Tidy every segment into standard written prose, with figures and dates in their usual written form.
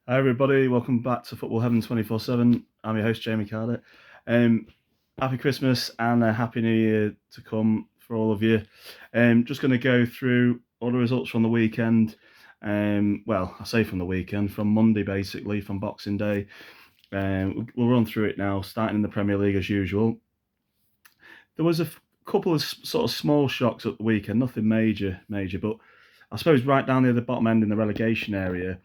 Hi everybody, welcome back to Football Heaven 24/7. I'm your host Jamie Carter. Um, Happy Christmas and a Happy New Year to come for all of you. Just going to go through all the results from the weekend. I say from the weekend, from Monday basically, from Boxing Day. We'll run through it now, starting in the Premier League as usual. There was a couple of sort of small shocks at the weekend, nothing major, but I suppose right down near the bottom end in the relegation area.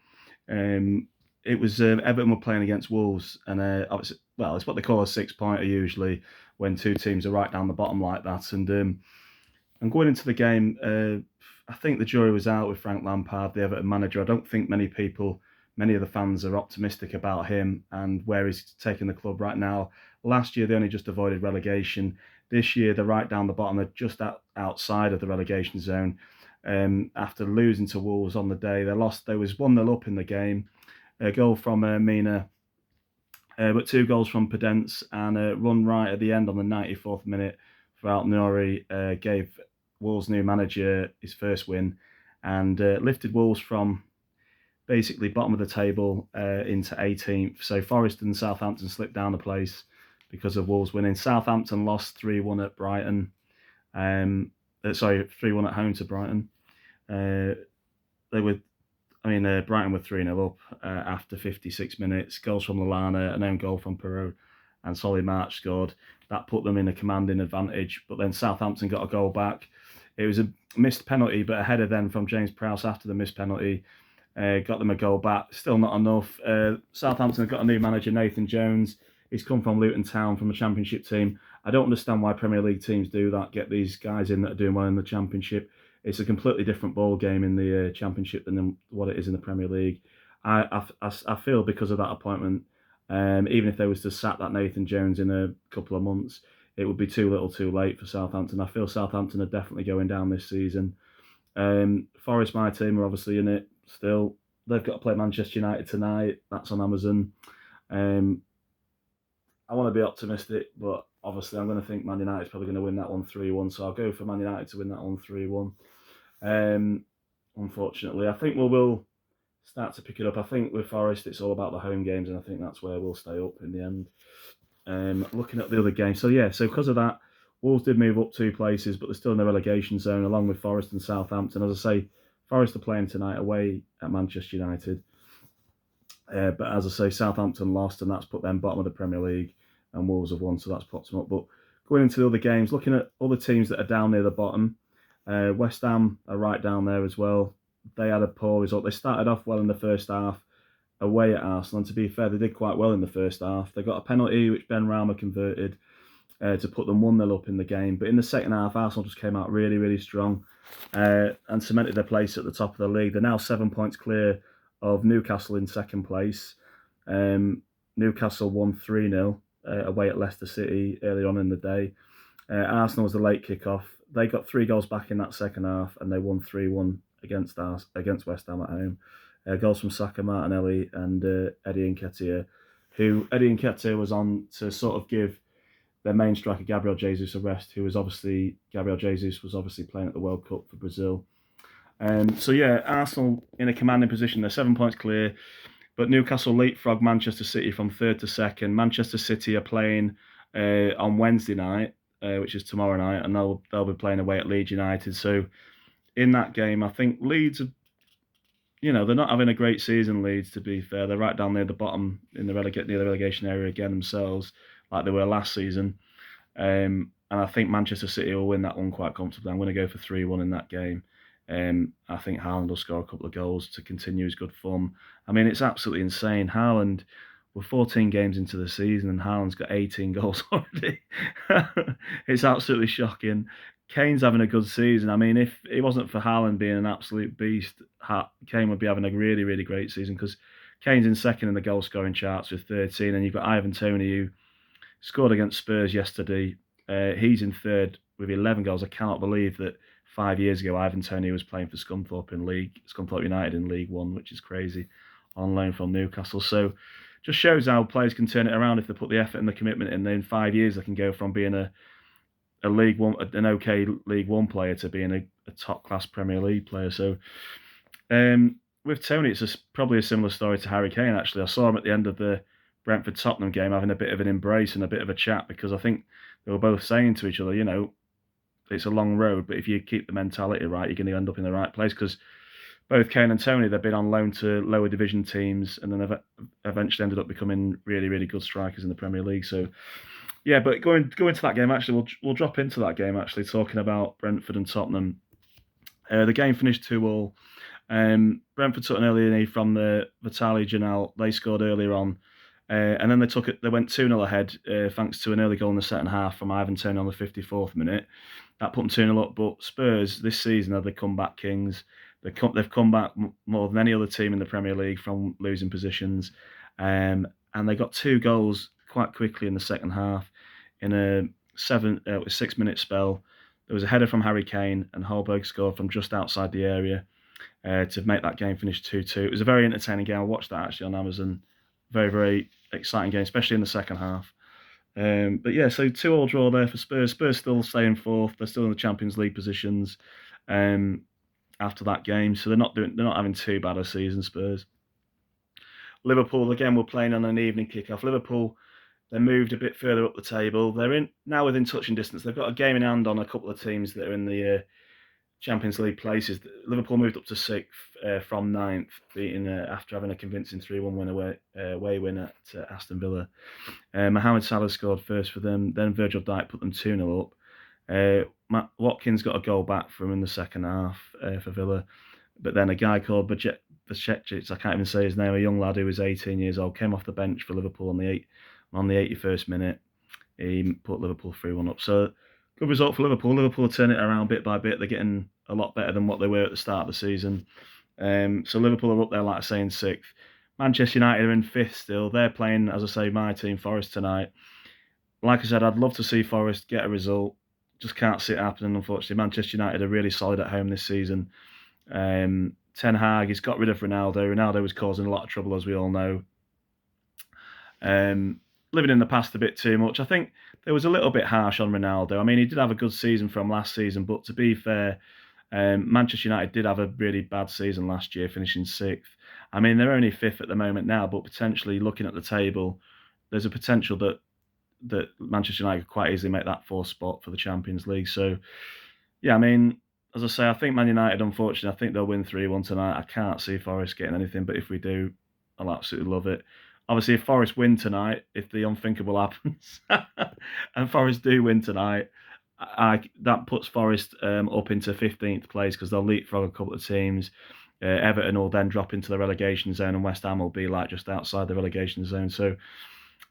Um, it was Everton were playing against Wolves, and it's what they call a six-pointer usually when two teams are right down the bottom like that. And going into the game, I think the jury was out with Frank Lampard, the Everton manager. I don't think many of the fans are optimistic about him and where he's taking the club right now. Last year, they only just avoided relegation. This year, they're right down the bottom. They're just outside of the relegation zone. After losing to Wolves on the day, they lost. There was 1-0 up in the game. A goal from Mina, but two goals from Podence, and a run right at the end on the 94th minute for Altnori gave Wolves' new manager his first win and lifted Wolves from basically bottom of the table into 18th. So Forest and Southampton slipped down a place because of Wolves winning. Southampton lost 3-1 at Brighton. 3-1 at home to Brighton. Uh, they were Brighton were 3-0 up after 56 minutes. Goals from Lallana, an own goal from Perrault, and Solly March scored. That put them in a commanding advantage. But then Southampton got a goal back. It was a missed penalty, but a header then from James Prowse after the missed penalty got them a goal back. Still not enough. Southampton have got a new manager, Nathan Jones. He's come from Luton Town, from a Championship team. I don't understand why Premier League teams do that, get these guys in that are doing well in the Championship. It's a completely different ball game in the Championship than what it is in the Premier League. I feel because of that appointment, even if they was to sack that Nathan Jones in a couple of months, it would be too little too late for Southampton. I feel Southampton are definitely going down this season. Forest, my team, are obviously in it still. They've got to play Manchester United tonight. That's on Amazon. Um, I want to be optimistic, but obviously I'm going to think Man United's probably going to win that one 3-1. So I'll go for Man United to win that one 3-1. Unfortunately, I think we will start to pick it up. I think with Forest, it's all about the home games, and I think that's where we'll stay up in the end. Looking at the other games, so because of that, Wolves did move up 2 places, but they're still in the relegation zone, along with Forest and Southampton. As I say, Forest are playing tonight away at Manchester United. But as I say, Southampton lost, and that's put them bottom of the Premier League, and Wolves have won, so that's popped them up. But going into the other games, looking at other teams that are down near the bottom, West Ham are right down there as well. They had a poor result. They started off well in the first half away at Arsenal, and to be fair, they did quite well in the first half. They got a penalty, which Benrahma converted to put them 1-0 up in the game. But in the second half, Arsenal just came out really, really strong and cemented their place at the top of the league. They're now 7 points clear of Newcastle in second place. Newcastle won 3-0 away at Leicester City earlier on in the day. Arsenal was the late kick-off. They got 3 goals back in that second half, and they won 3-1 against West Ham at home. Goals from Saka, Martinelli, and Eddie Nketiah, who Eddie Nketiah was on to sort of give their main striker Gabriel Jesus a rest, Gabriel Jesus was obviously playing at the World Cup for Brazil. Arsenal in a commanding position. They're 7 points clear, but Newcastle leapfrog Manchester City from third to second. Manchester City are playing on Wednesday night, which is tomorrow night, and they'll be playing away at Leeds United. So in that game, I think Leeds, they're not having a great season. Leeds, to be fair, they're right down near the bottom in the near the relegation area again themselves, like they were last season. And I think Manchester City will win that one quite comfortably. I'm going to go for 3-1 in that game. I think Haaland will score a couple of goals to continue his good form. I mean, it's absolutely insane. Haaland, we're 14 games into the season and Haaland's got 18 goals already. It's absolutely shocking. Kane's having a good season. I mean, if it wasn't for Haaland being an absolute beast, Kane would be having a really, really great season because Kane's in second in the goal scoring charts with 13, and you've got Ivan Toney, who scored against Spurs yesterday. He's in third with 11 goals. I cannot believe that 5 years ago Ivan Toney was playing for Scunthorpe United in League One, which is crazy, on loan from Newcastle. So just shows how players can turn it around if they put the effort and the commitment in. In 5 years, they can go from being an okay League One player to being a top class Premier League player. So with Tony, it's probably a similar story to Harry Kane. Actually, I saw him at the end of the Brentford Tottenham game having a bit of an embrace and a bit of a chat because I think they were both saying to each other, it's a long road, but if you keep the mentality right, you're going to end up in the right place. Because both Kane and Tony, they've been on loan to lower division teams, and then they've eventually ended up becoming really, really good strikers in the Premier League. So, yeah, but going to that game, actually, we'll drop into that game, actually, talking about Brentford and Tottenham. The game finished 2-2. Brentford took an early lead from the Vitaly Janel. They scored earlier on. And then they went 2-0 ahead thanks to an early goal in the second half from Ivan Toney on the 54th minute. That put them 2-0 up. But Spurs this season are the comeback kings. They've come back more than any other team in the Premier League from losing positions. And they got 2 goals quite quickly in the second half. In a 6-minute spell, there was a header from Harry Kane, and Holberg scored from just outside the area to make that game finish 2-2. It was a very entertaining game. I watched that actually on Amazon. Very, very exciting game, especially in the second half. But yeah, so 2-2 draw there for Spurs. Spurs still staying fourth. They're still in the Champions League positions after that game, so they're not having too bad a season. Spurs. Liverpool again were playing on an evening kickoff. Liverpool, they moved a bit further up the table. They're now within touching distance. They've got a game in hand on a couple of teams that are in the Champions League places. Liverpool moved up to 6th from 9th, beating after having a convincing 3-1 win away win at Aston Villa. Mohamed Salah scored first for them, then Virgil Dijk put them 2-0 up. Matt Watkins got a goal back from in the second half for Villa, but then a guy called Bajcetic, I can't even say his name, a young lad who was 18 years old, came off the bench for Liverpool on the 81st minute. He put Liverpool 3-1 up. So good result for Liverpool. Liverpool turn it around bit by bit. They're getting a lot better than what they were at the start of the season. So Liverpool are up there, like I say, in 6th. Manchester United are in 5th still. They're playing, as I say, my team, Forest, tonight. Like I said, I'd love to see Forest get a result. Just can't see it happening, unfortunately. Manchester United are really solid at home this season. Ten Hag, he's got rid of Ronaldo. Ronaldo was causing a lot of trouble, as we all know. Living in the past a bit too much. I think there was a little bit harsh on Ronaldo. I mean, he did have a good season from last season, but to be fair, Manchester United did have a really bad season last year, finishing 6th. I mean, they're only 5th at the moment now, but potentially looking at the table, there's a potential that Manchester United could quite easily make that 4th spot for the Champions League. So, yeah, I mean, as I say, I think Man United, unfortunately, I think they'll win 3-1 tonight. I can't see Forest getting anything, but if we do, I'll absolutely love it. Obviously, if Forest win tonight, if the unthinkable happens, and Forest do win tonight, that puts Forest up into 15th place because they'll leapfrog a couple of teams. Everton will then drop into the relegation zone, and West Ham will be like just outside the relegation zone. So,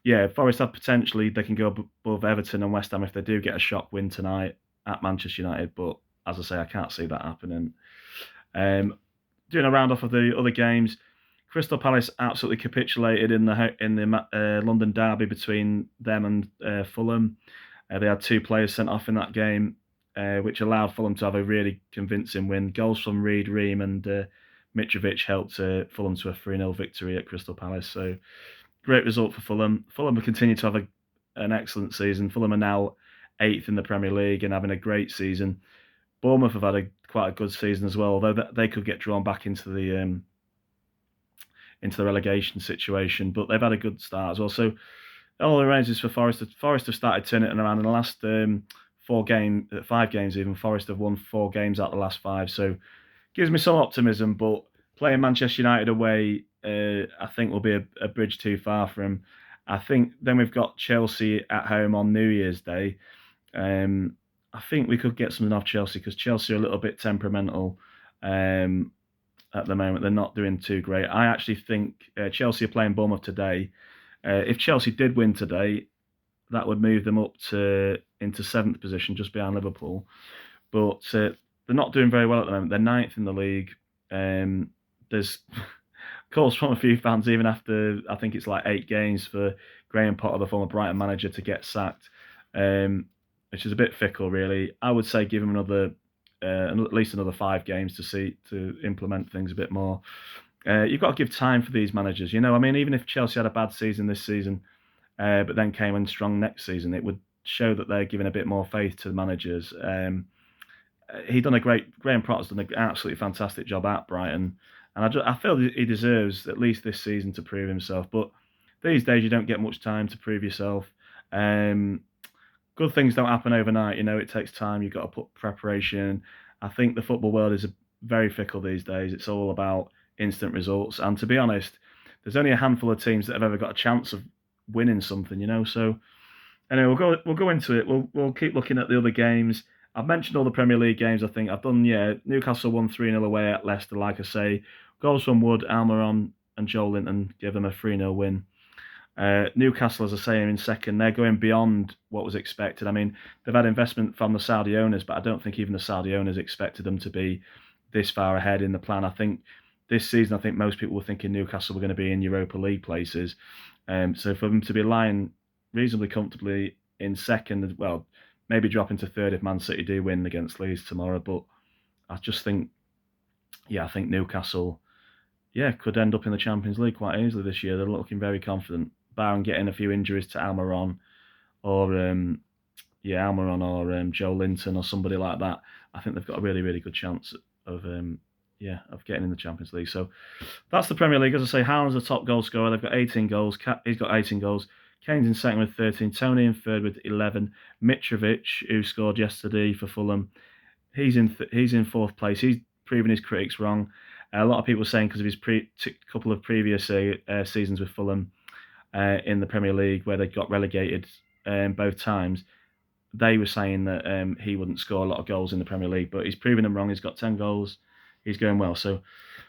yeah, Forest have potentially, they can go above Everton and West Ham if they do get a shock win tonight at Manchester United. But as I say, I can't see that happening. Doing a round off of the other games. Crystal Palace absolutely capitulated in the London derby between them and Fulham. They had 2 players sent off in that game, which allowed Fulham to have a really convincing win. Goals from Reed, Ream and Mitrovic helped Fulham to a 3-0 victory at Crystal Palace. So great result for Fulham. Fulham have continued to have an excellent season. Fulham are now 8th in the Premier League and having a great season. Bournemouth have had quite a good season as well, although they could get drawn back into the relegation situation, but they've had a good start as well. So all the raises for Forest. Forest have started turning it around in the last 5 games even. Forest have won 4 games out of the last 5, so gives me some optimism. But playing Manchester United away, I think will be a bridge too far for them. I think then we've got Chelsea at home on New Year's Day. I think we could get something off Chelsea because Chelsea are a little bit temperamental. At the moment, they're not doing too great. I actually think Chelsea are playing Bournemouth today. If Chelsea did win today, that would move them up into 7th position, just behind Liverpool. But they're not doing very well at the moment. They're 9th in the league. There's calls from a few fans, even after I think it's like 8 games, for Graham Potter, the former Brighton manager, to get sacked, which is a bit fickle, really. I would say give him at least another 5 games to implement things a bit more. You've got to give time for these managers. I mean, even if Chelsea had a bad season this season, but then came in strong next season, it would show that they're giving a bit more faith to the managers. Graham Potter's done an absolutely fantastic job at Brighton. And I feel that he deserves at least this season to prove himself. But these days, you don't get much time to prove yourself. Um, Good things don't happen overnight. It takes time. You've got to put preparation. I think the football world is very fickle these days. It's all about instant results. And to be honest, there's only a handful of teams that have ever got a chance of winning something. So anyway, we'll go into it. We'll keep looking at the other games. I've mentioned all the Premier League games. I think I've done. Yeah, Newcastle won 3-0 away at Leicester. Like I say, goals from Wood, Almiron, and Joel Linton gave them a 3-0 win. Newcastle, as I say, are in second. They're going beyond what was expected. I mean, they've had investment from the Saudi owners, but I don't think even the Saudi owners expected them to be this far ahead in the plan. I think this season, most people were thinking Newcastle were going to be in Europa League places. So for them to be lying reasonably comfortably in second, well, maybe dropping to third if Man City do win against Leeds tomorrow. But I just think, I think Newcastle, could end up in the Champions League quite easily this year. They're looking very confident, barring getting a few injuries to Almiron or Almiron or Joe Linton or somebody like that. I think they've got a really, really good chance of getting in the Champions League. So that's the Premier League. As I say, Haaland's the top goal scorer. They've got 18 goals. He's got 18 goals. Kane's in second with 13. Tony in third with 11. Mitrovic, who scored yesterday for Fulham, he's in fourth place. He's proven his critics wrong. A lot of people are saying because of his couple of previous seasons with Fulham in the Premier League where they got relegated both times, they were saying that he wouldn't score a lot of goals in the Premier League, but he's proven them wrong. He's got 10 goals. He's going well. So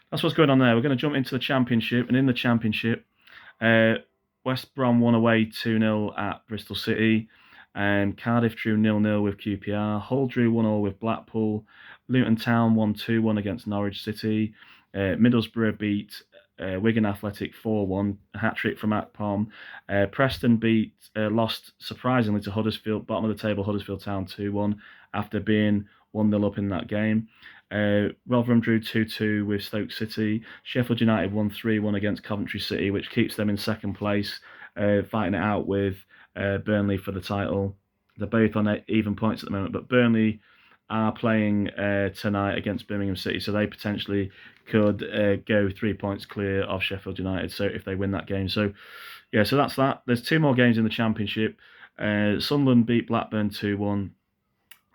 that's what's going on there. We're going to jump into the Championship, and in the Championship, West Brom won away 2-0 at Bristol City. Cardiff drew 0-0 with QPR. Hull drew 1-1 with Blackpool. Luton Town won 2-1 against Norwich City. Middlesbrough beat Wigan Athletic 4-1, a hat-trick from Akpom. Preston lost surprisingly to Huddersfield, bottom of the table, Huddersfield Town 2-1 after being 1-0 up in that game. Rotherham drew 2-2 with Stoke City. Sheffield United won 3-1 against Coventry City, which keeps them in second place, fighting it out with Burnley for the title. They're both on even points at the moment, but Burnley are playing tonight against Birmingham City, so they potentially could go 3 points clear of Sheffield United. So if they win that game, so that's that. There's two more games in the Championship. Sunderland beat Blackburn 2-1,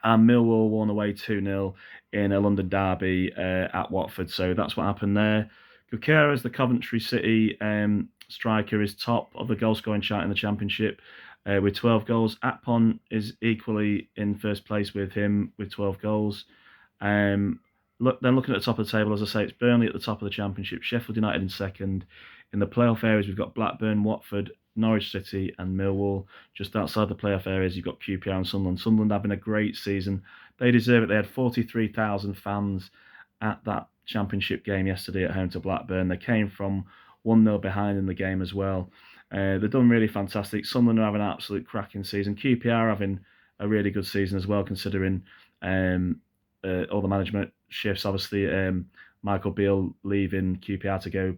and Millwall won away 2-0 in a London derby at Watford. So that's what happened there. Gukera's the Coventry City striker is top of the goal scoring chart in the Championship with 12 goals. Akpom is equally in first place with him with 12 goals. Then looking at the top of the table, as I say, it's Burnley at the top of the Championship, Sheffield United in second. In the playoff areas, we've got Blackburn, Watford, Norwich City and Millwall. Just outside the playoff areas, you've got QPR and Sunderland. Sunderland having a great season. They deserve it. They had 43,000 fans at that Championship game yesterday at home to Blackburn. They came from 1-0 behind in the game as well. They've done really fantastic. Sunderland are having an absolute cracking season. QPR having a really good season as well, considering all the management shifts. Obviously, Michael Beale leaving QPR to go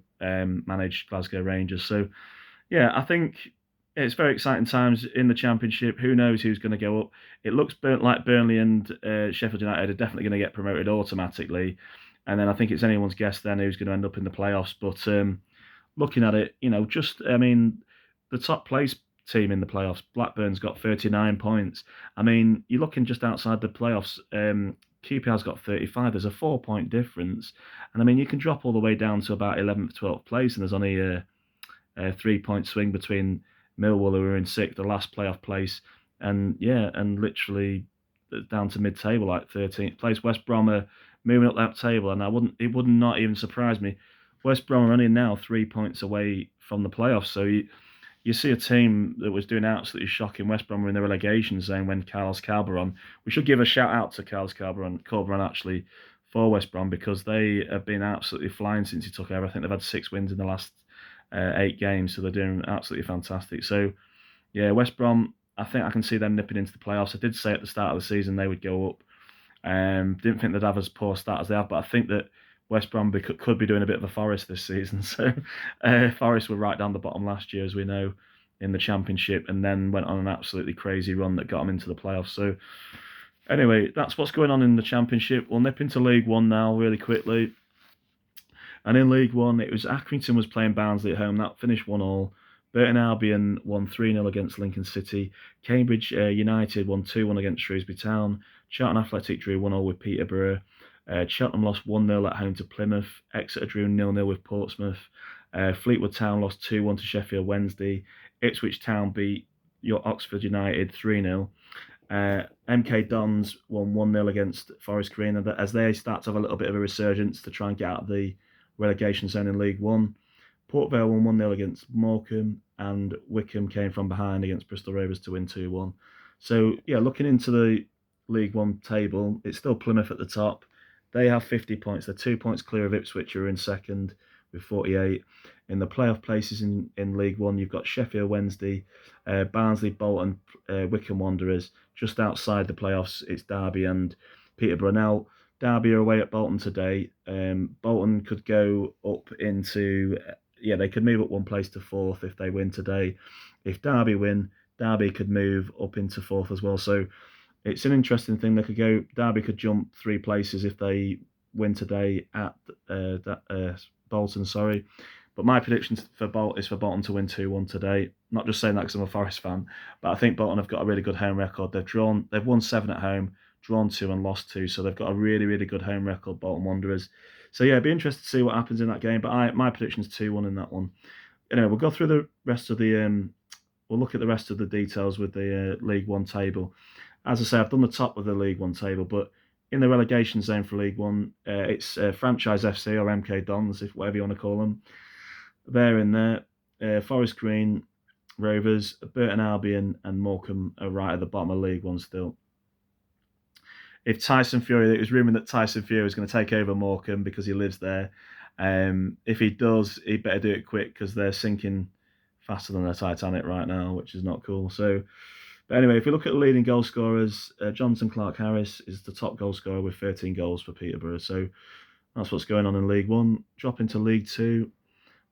manage Glasgow Rangers. So, I think it's very exciting times in the Championship. Who knows who's going to go up? It looks like Burnley and Sheffield United are definitely going to get promoted automatically. And then I think it's anyone's guess then who's going to end up in the playoffs. But looking at it, the top place team in the playoffs, Blackburn's got 39 points. I mean, you're looking just outside the playoffs. QPR's got 35. There's a 4-point difference. And I mean, you can drop all the way down to about 11th, 12th place, and there's only a 3-point swing between Millwall, who are in sixth, the last playoff place, and literally down to mid-table, like 13th place. West Brom are moving up that table, and it would not even surprise me. West Brom are only now 3 points away from the playoffs, so you see a team that was doing absolutely shocking. West Brom were in the relegation zone when Carlos Calderon. We should give a shout out to Carlos Calderon actually for West Brom, because they have been absolutely flying since he took over. I think they've had 6 wins in the last 8 games, so they're doing absolutely fantastic. So, West Brom, I think I can see them nipping into the playoffs. I did say at the start of the season they would go up. Didn't think they'd have as poor start as they have, but I think that West Brom could be doing a bit of a Forest this season. So, Forest were right down the bottom last year, as we know, in the Championship, and then went on an absolutely crazy run that got them into the playoffs. So, anyway, that's what's going on in the Championship. We'll nip into League One now really quickly. And in League One, it was Accrington was playing Barnsley at home. That finished 1-1. Burton Albion won 3-0 against Lincoln City. Cambridge United won 2-1 against Shrewsbury Town. Charlton Athletic drew 1-0 with Peterborough. Cheltenham lost 1-0 at home to Plymouth. Exeter drew 0-0 with Portsmouth. Fleetwood Town lost 2-1 to Sheffield Wednesday. Ipswich Town beat Oxford United 3-0. MK Dons won 1-0 against Forest Green as they start to have a little bit of a resurgence to try and get out of the relegation zone in League One. Port Vale won 1-0 against Morecambe, and Wickham came from behind against Bristol Rovers to win 2-1. So, yeah, looking into the League One table, it's still Plymouth at the top. They have 50 points. They're 2 points clear of Ipswich, who are in second with 48. In the playoff places in League One, you've got Sheffield Wednesday, Barnsley, Bolton, Wickham Wanderers. Just outside the playoffs, it's Derby and Peterborough. Now, Derby are away at Bolton today. Bolton could go up into... they could move up one place to fourth if they win today. If Derby win, Derby could move up into fourth as well. So it's an interesting thing. Derby could jump 3 places if they win today at Bolton. But my prediction for Bolton is for Bolton to win 2-1 today. Not just saying that because I'm a Forest fan, but I think Bolton have got a really good home record. They've won 7 at home, drawn 2 and lost 2, so they've got a really, really good home record, Bolton Wanderers. So yeah, it'd be interesting to see what happens in that game. But my prediction is 2-1 in that one. We'll go through the rest of the. We'll look at the rest of the details with the League One table. As I say, I've done the top of the League One table, but in the relegation zone for League One, it's Franchise FC or MK Dons, if whatever you want to call them. They're in there. Forest Green, Rovers, Burton Albion, and Morecambe are right at the bottom of League One still. If Tyson Fury, it was rumoured that Tyson Fury was going to take over Morecambe because he lives there. If he does, he better do it quick because they're sinking faster than the Titanic right now, which is not cool. So, but anyway, if we look at the leading goal scorers, Jonathan Clark-Harris is the top goal scorer with 13 goals for Peterborough. So that's what's going on in League One. Drop into League Two,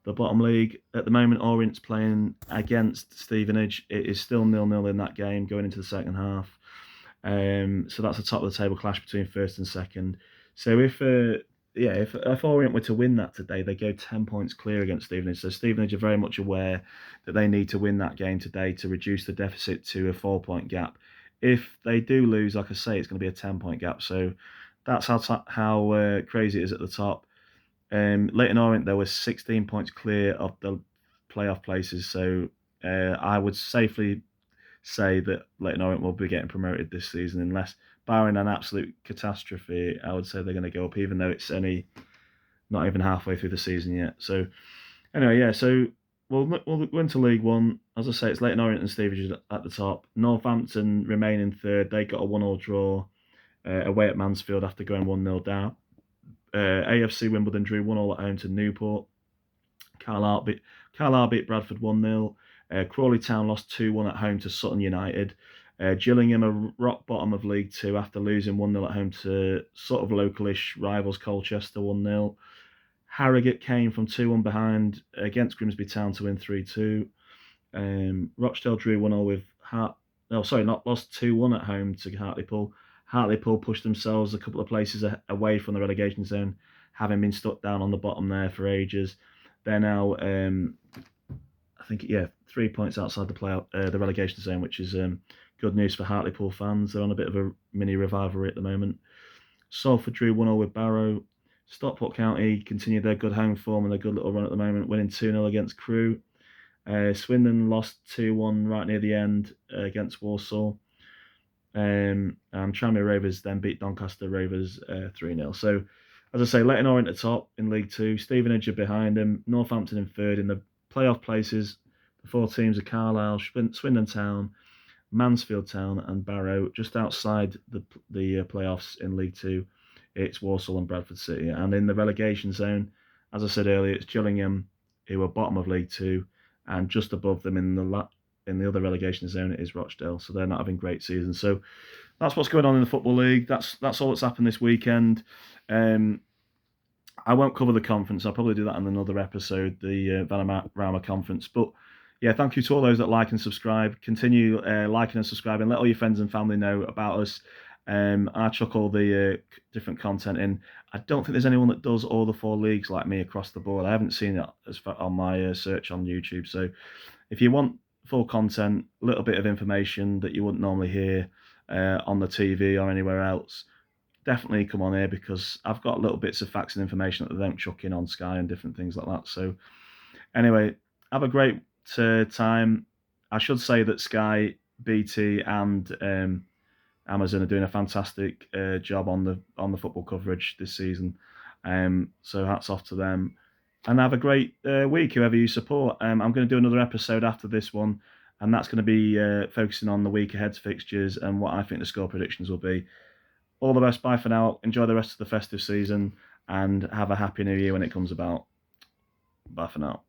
the bottom league. At the moment, Orient's playing against Stevenage. It is still 0-0 in that game going into the second half. So that's the top of the table clash between first and second. So if Orient were to win that today, they go 10 points clear against Stevenage. So Stevenage are very much aware that they need to win that game today to reduce the deficit to a 4-point gap. If they do lose, like I say, it's going to be a 10-point gap. So that's how crazy it is at the top. Leyton Orient, there was 16 points clear of the playoff places. So I would safely say that Leyton Orient will be getting promoted this season, unless, barring an absolute catastrophe, I would say they're going to go up, even though it's only not even halfway through the season yet. So anyway, yeah, so we'll go into League One. As I say, it's Leyton Orient and Stevenage at the top. Northampton remain in third. They got a 1-1 draw away at Mansfield after going 1-0 down. AFC Wimbledon drew 1-1 at home to Newport. Carlisle beat Bradford 1-0. Crawley Town lost 2-1 at home to Sutton United. Gillingham are rock bottom of League Two after losing 1-0 at home to sort of localish rivals Colchester 1-0. Harrogate came from 2-1 behind against Grimsby Town to win 3-2. Rochdale drew 1-0 with lost 2-1 at home to Hartlepool. Hartlepool pushed themselves a couple of places away from the relegation zone, having been stuck down on the bottom there for ages. They're now, 3 points outside the relegation zone, which is good news for Hartlepool fans. They're on a bit of a mini rivalry at the moment. Salford drew 1-0 with Barrow. Stockport County continued their good home form and their good little run at the moment, winning 2-0 against Crewe. Swindon lost 2-1 right near the end against Walsall. And Tranmere Rovers then beat Doncaster Rovers 3-0. So, as I say, Leyton Orient at top in League Two. Stevenage are behind them. Northampton in third. In the playoff places, the 4 teams are Carlisle, Swindon Town, Mansfield Town and Barrow. Just outside the playoffs in League Two, it's Walsall and Bradford City. And in the relegation zone, as I said earlier, it's Gillingham, who are bottom of League Two, and just above them in the other relegation zone it is Rochdale. So they're not having great seasons. So that's what's going on in the Football League. That's all that's happened this weekend. I won't cover the conference. I'll probably do that in another episode, the Vanarama conference. But yeah, thank you to all those that like and subscribe. Continue liking and subscribing. Let all your friends and family know about us. I chuck all the different content in. I don't think there's anyone that does all the 4 leagues like me across the board. I haven't seen it as far on my search on YouTube. So if you want full content, a little bit of information that you wouldn't normally hear on the TV or anywhere else, definitely come on here, because I've got little bits of facts and information that they don't chuck in on Sky and different things like that. So anyway, have a great time. I should say that Sky, BT, and Amazon are doing a fantastic job on the football coverage this season. So hats off to them, and have a great week, whoever you support. I'm going to do another episode after this one, and that's going to be focusing on the week ahead's fixtures and what I think the score predictions will be. All the best. Bye for now. Enjoy the rest of the festive season, and have a happy new year when it comes about. Bye for now.